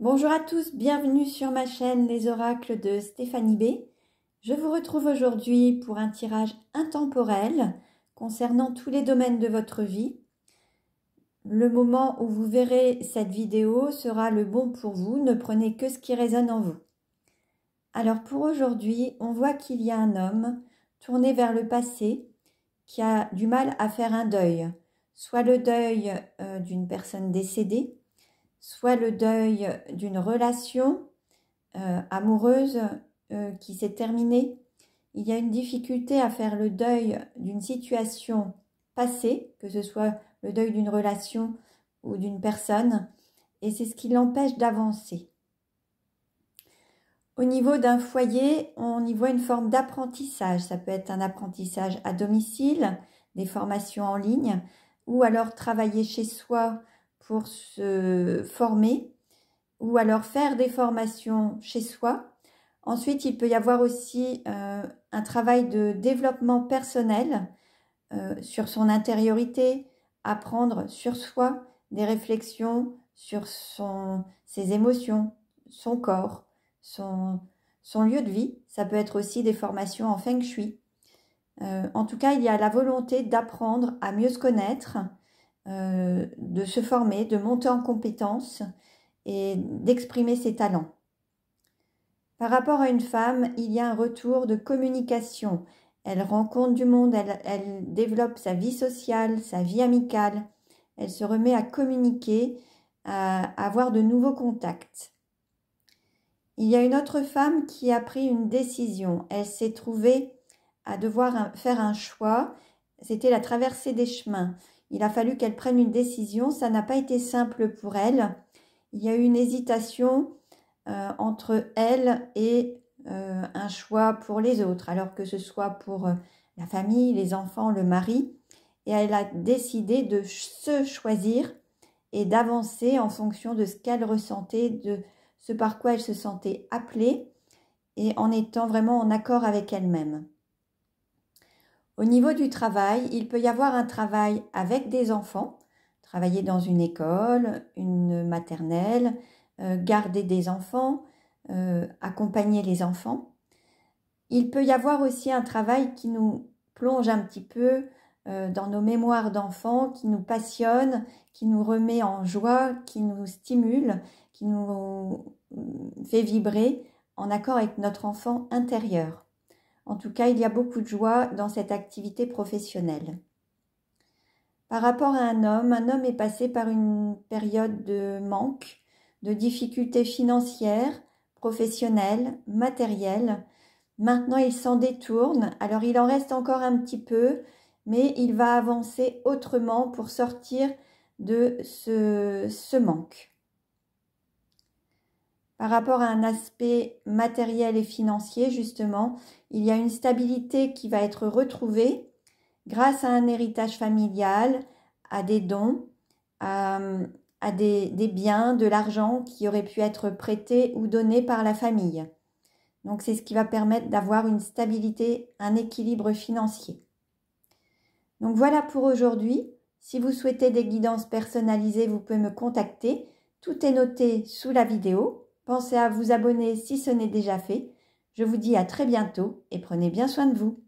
Bonjour à tous, bienvenue sur ma chaîne Les Oracles de Stéphanie B. Je vous retrouve aujourd'hui pour un tirage intemporel concernant tous les domaines de votre vie. Le moment où vous verrez cette vidéo sera le bon pour vous, ne prenez que ce qui résonne en vous. Alors pour aujourd'hui, on voit qu'il y a un homme tourné vers le passé qui a du mal à faire un deuil, soit le deuil d'une personne décédée, soit le deuil d'une relation amoureuse qui s'est terminée. Il y a une difficulté à faire le deuil d'une situation passée, que ce soit le deuil d'une relation ou d'une personne, et c'est ce qui l'empêche d'avancer. Au niveau d'un foyer, on y voit une forme d'apprentissage. Ça peut être un apprentissage à domicile, des formations en ligne, ou alors travailler chez soi pour se former, ou alors faire des formations chez soi. Ensuite, il peut y avoir aussi un travail de développement personnel sur son intériorité, apprendre sur soi, des réflexions sur ses émotions, son corps, son lieu de vie. Ça peut être aussi des formations en Feng Shui. En tout cas, il y a la volonté d'apprendre à mieux se connaître, de se former, de monter en compétences et d'exprimer ses talents. Par rapport à une femme, il y a un retour de communication. Elle rencontre du monde, elle développe sa vie sociale, sa vie amicale. Elle se remet à communiquer, à avoir de nouveaux contacts. Il y a une autre femme qui a pris une décision. Elle s'est trouvée à devoir faire un choix. C'était la traversée des chemins. Il a fallu qu'elle prenne une décision. Ça n'a pas été simple pour elle. Il y a eu une hésitation entre elle et un choix pour les autres, alors que ce soit pour la famille, les enfants, le mari. Et elle a décidé de se choisir et d'avancer en fonction de ce qu'elle ressentait, de ce par quoi elle se sentait appelée et en étant vraiment en accord avec elle-même. Au niveau du travail, il peut y avoir un travail avec des enfants, travailler dans une école, une maternelle, garder des enfants, accompagner les enfants. Il peut y avoir aussi un travail qui nous plonge un petit peu dans nos mémoires d'enfants, qui nous passionne, qui nous remet en joie, qui nous stimule, qui nous fait vibrer en accord avec notre enfant intérieur. En tout cas, il y a beaucoup de joie dans cette activité professionnelle. Par rapport à un homme est passé par une période de manque, de difficultés financières, professionnelles, matérielles. Maintenant, il s'en détourne. Alors, il en reste encore un petit peu, mais il va avancer autrement pour sortir de ce manque. Par rapport à un aspect matériel et financier, justement, il y a une stabilité qui va être retrouvée grâce à un héritage familial, à des dons, à des biens, de l'argent qui aurait pu être prêté ou donné par la famille. Donc, c'est ce qui va permettre d'avoir une stabilité, un équilibre financier. Donc, voilà pour aujourd'hui. Si vous souhaitez des guidances personnalisées, vous pouvez me contacter. Tout est noté sous la vidéo. Pensez à vous abonner si ce n'est déjà fait. Je vous dis à très bientôt et prenez bien soin de vous.